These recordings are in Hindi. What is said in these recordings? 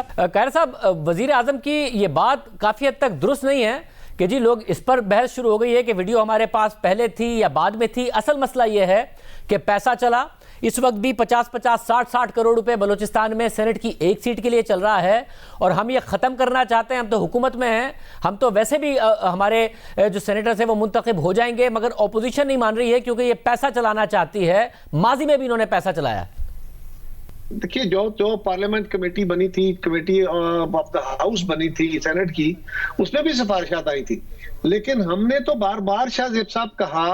खैर साहब, वजीर आजम की ये बात काफ़ी हद तक दुरुस्त नहीं है कि जी लोग इस पर बहस शुरू हो गई है कि वीडियो हमारे पास पहले थी या बाद में थी। असल मसला ये है कि पैसा चला, इस वक्त भी 50-50, 60-60 करोड़ रुपए बलूचिस्तान में सेनेट की एक सीट के लिए चल रहा है और हम ये ख़त्म करना चाहते हैं। हम तो हुकूमत में हैं, हम तो वैसे भी हमारे जो सेनेटर्स हैं वो मुंतखब हो जाएंगे, मगर ऑपोजिशन नहीं मान रही है क्योंकि ये पैसा चलाना चाहती है। माजी में भी इन्होंने पैसा चलाया। देखिए, जो पार्लियामेंट कमेटी बनी थी, कमेटी ऑफ द हाउस बनी थी सेनेट की, उसमें भी सिफारिशात आई थी, लेकिन हमने तो बार बार शाह जेब साहब कहा,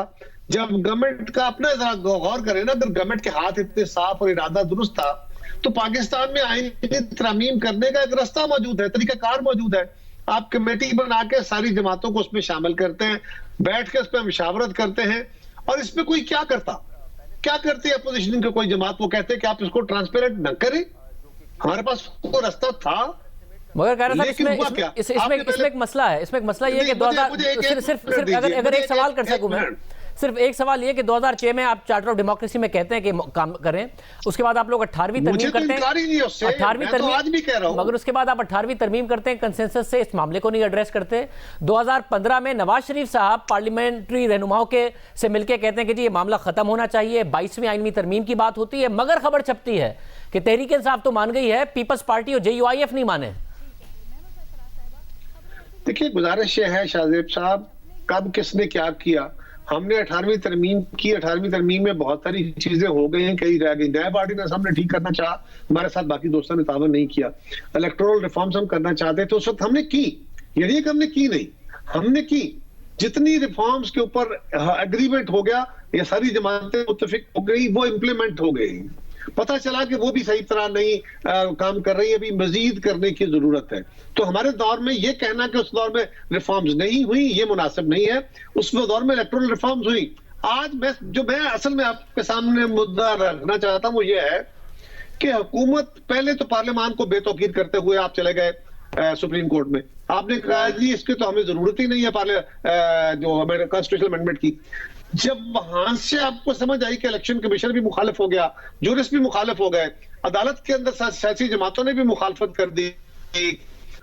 जब गवर्नमेंट का अपना जरा गौर करें ना, अगर गवर्नमेंट के हाथ इतने साफ और इरादा दुरुस्त था तो पाकिस्तान में आईनी तरमीम करने का एक रास्ता मौजूद है, तरीकाकार मौजूद है। आप कमेटी बना के सारी जमातों को उसमें शामिल करते हैं, बैठ के उस पर मशावरत करते हैं, और इसमें कोई क्या करती है अपोजिशन की कोई जमात? वो कहते हैं कि आप इसको ट्रांसपेरेंट न करें। हमारे पास वो रास्ता था, मगर कह रहा था इसमें एक मसला है। इसमें एक मसला ये है कि 2000 सिर्फ अगर एक सवाल कर सकूं मैं, सिर्फ एक सवाल ये कि 2006 में आप चार्टर ऑफ डेमोक्रेसी में कहते हैं कि काम करें, उसके बाद आप लोग 18वीं तरमीम करते हैं, 18वीं तरमीम, मगर उसके बाद आप 18वीं तरमीम करते हैं, कंसेंसस से इस मामले को नहीं एड्रेस करते। 2015 में नवाज शरीफ साहब पार्लियामेंट्री रहनुमाओं के से मिलकर कहते हैं कि जी ये मामला खत्म होना चाहिए, 22वीं आईनी तरमीम की बात होती है, मगर खबर छपती है कि तहरीक इंसाफ तो मान गई है, पीपल्स पार्टी और JUIF नहीं माने। देखिए, गुजारिश ये है शाहजेब साहब, कब किसने क्या किया। हमने 18वीं तरमीम की, 18वीं तरमीम में बहुत सारी चीजें हो गई हैं, कई रह गई। नया पार्टी ने हमने ठीक करना चाहा, हमारे साथ बाकी दोस्तों ने तावन नहीं किया। इलेक्टोरल रिफॉर्म्स हम करना चाहते थे, उस वक्त हमने की, ये नहीं कि हमने की नहीं, हमने की। जितनी रिफॉर्म्स के ऊपर एग्रीमेंट हो गया, ये सारी जमातें मुत्तफिक हो गई, वो इम्प्लीमेंट हो गई। पता चला कि वो भी सही तरह नहीं काम कर रही है, अभी मजीद करने की जरूरत है। तो हमारे दौर में ये कहना कि उस दौर में रिफॉर्म्स नहीं हुई, ये मुनासिब नहीं है। उस दौर में इलेक्टोरल रिफॉर्म्स हुई। आज मैं असल में आपके सामने मुद्दा रखना चाहता हूं, वो ये है कि हुकूमत पहले तो पार्लियामान को बेतौकीर करते हुए आप चले गए सुप्रीम कोर्ट में, आपने कहा जी इसकी तो हमें जरूरत ही नहीं है जो हमारे कॉन्स्टिट्यूशनल अमेंडमेंट की। जब वहां से आपको समझ आई कि इलेक्शन कमीशन भी मुखालिफ हो गया, जूरिस्ट भी मुखालिफ हो गए, अदालत के अंदर सियासी जमातों ने भी मुखालफत कर दी,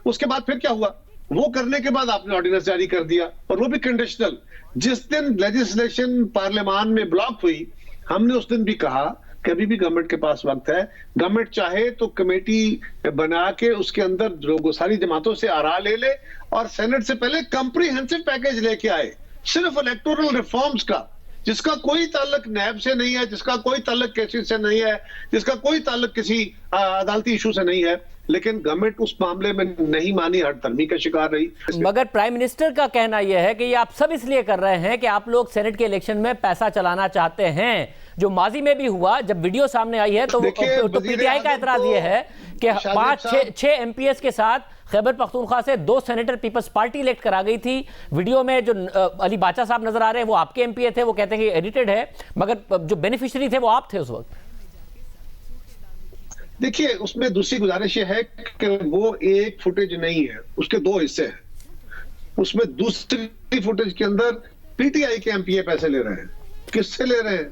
उसके बाद फिर क्या हुआ? वो करने के बाद आपने ऑर्डिनेंस जारी कर दिया, और वो भी कंडीशनल। जिस दिन लेजिस्लेशन पार्लियामान में ब्लॉक हुई, हमने उस दिन भी कहा कि अभी भी गवर्नमेंट के पास वक्त है, गवर्नमेंट चाहे तो कमेटी बना के उसके अंदर लोगों सारी जमातों से आरा ले ले और सेनेट से पहले कंप्रीहेंसिव पैकेज लेके आए, सिर्फ इलेक्टोरल रिफॉर्म्स का, जिसका कोई ताल्लुक नैब से नहीं है, जिसका कोई ताल्लुक केसेस से नहीं है, जिसका कोई ताल्लुक किसी अदालती इशू से नहीं है। लेकिन गवर्नमेंट उस मामले में नहीं मानी, हड़दर्मी का शिकार रही। मगर प्राइम मिनिस्टर का कहना यह है कि ये आप सब इसलिए कर रहे हैं कि आप लोग सेनेट के इलेक्शन में पैसा चलाना चाहते हैं, जो माजी में भी हुआ। जब वीडियो सामने आई है तो पीटीआई का एतराज ये है कि 5-6 MPs के साथ खैबर पख्तूनख्वा से 2 सेनेटर पीपल्स पार्टी इलेक्ट करा गई थी। वीडियो में जो अली बाचा साहब नजर आ रहे हैं वो आपके MPA थे, वो कहते हैं कि एडिटेड है, मगर जो बेनिफिशियरी थे वो आप थे उस वक्त। देखिए, उसमें दूसरी गुजारिश ये है कि वो एक फुटेज नहीं है, उसके 2 हिस्से हैं। उसमें दूसरी फुटेज के अंदर पीटीआई के MPA पैसे ले रहे हैं। किससे ले रहे हैं?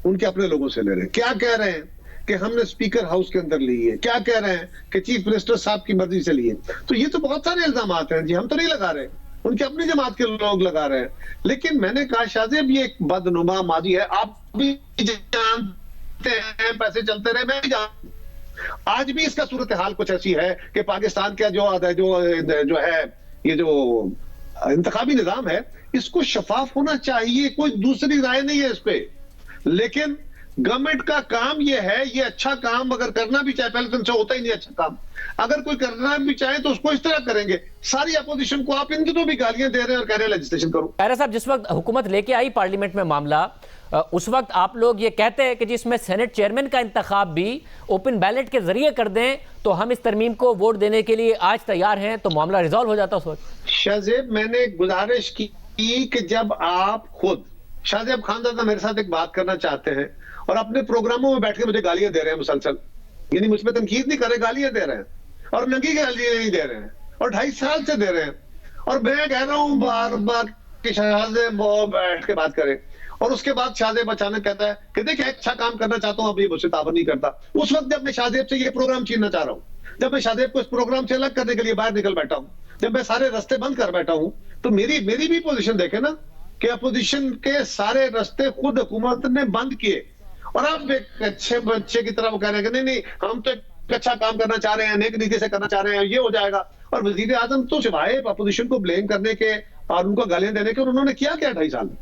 उनके अपने लोगों से ले रहे हैं। क्या कह रहे हैं कि हमने स्पीकर हाउस के अंदर ली है, क्या कह रहे हैं कि चीफ मिनिस्टर साहब की मर्जी से लिए। तो ये तो बहुत सारे इल्जाम हैं जी, हम तो नहीं लगा रहे, उनके अपनी जमात के लोग लगा रहे हैं। लेकिन मैंने कहा शाहजेब, ये एक बदनुमा माजी है, आप भी जानते हैं पैसे चलते रहे, मैं भी जानता हूं। आज भी इसका सूरत हाल कुछ ऐसी है कि पाकिस्तान का जो है ये जो इंतखाबी निजाम है, इसको शफाफ होना चाहिए, कोई दूसरी राय नहीं है इस पे। लेकिन गवर्नमेंट का काम ये है, ये अच्छा काम अगर करना भी चाहे, पहले तो इनसे होता ही नहीं अच्छा काम, अगर कोई करना भी चाहे तो उसको इस तरह करेंगे। सारी अपोजिशन को आप इनकी तो भी गालियां दे रहे हैं और कह रहे हैं लेजिस्लेशन करो। खैर साहब, जिस वक्त हुकूमत लेके आई पार्लियामेंट में मामला, उस वक्त आप लोग ये कहते हैं कि जिसमें सेनेट चेयरमैन का इंतखाब भी ओपन बैलेट के जरिए कर दें तो हम इस तरमीम को वोट देने के लिए आज तैयार हैं, तो मामला रिजॉल्व हो जाता उस वक्त। शाहजेब, मैंने गुजारिश की कि जब आप खुद शाहजेब खानजादा मेरे साथ एक बात करना चाहते हैं और अपने प्रोग्रामों में बैठ के मुझे गालियां दे रहे हैं मुसलसल, यानी मुझ पर तनकीद नहीं कर रहे, गालियां दे रहे हैं, और नंगी गालियां नहीं दे रहे हैं, और 2.5 साल से दे रहे हैं। और मैं कह रहा हूं बार बार कि शाहजेब वो बैठ के बात करें, और उसके बाद शाहजेब अचानक कहता है कि देखिए अच्छा काम करना चाहता हूं, अब ये मुझसे ताबड़ नहीं करता। उस वक्त जब मैं शाहजेब से ये प्रोग्राम छीनना चाह रहा हूं, जब मैं शाहजेब को इस प्रोग्राम से अलग करने के लिए बाहर निकल बैठा हूं, जब मैं सारे रास्ते बंद कर बैठा हूं, तो मेरी भी पोजीशन देखे ना कि अपोजिशन के सारे रास्ते खुद हुकूमत ने बंद किए, और अब एक अच्छे बच्चे की तरह वो कह रहे हैं कि नहीं हम तो एक अच्छा काम करना चाह रहे हैं, नेक नीति से करना चाह रहे हैं, ये हो जाएगा। और वजीर आजम तो सिवाय अपोजिशन को ब्लेम करने के और उनको गालियां देने के, उन्होंने किया क्या 2.5 साल में?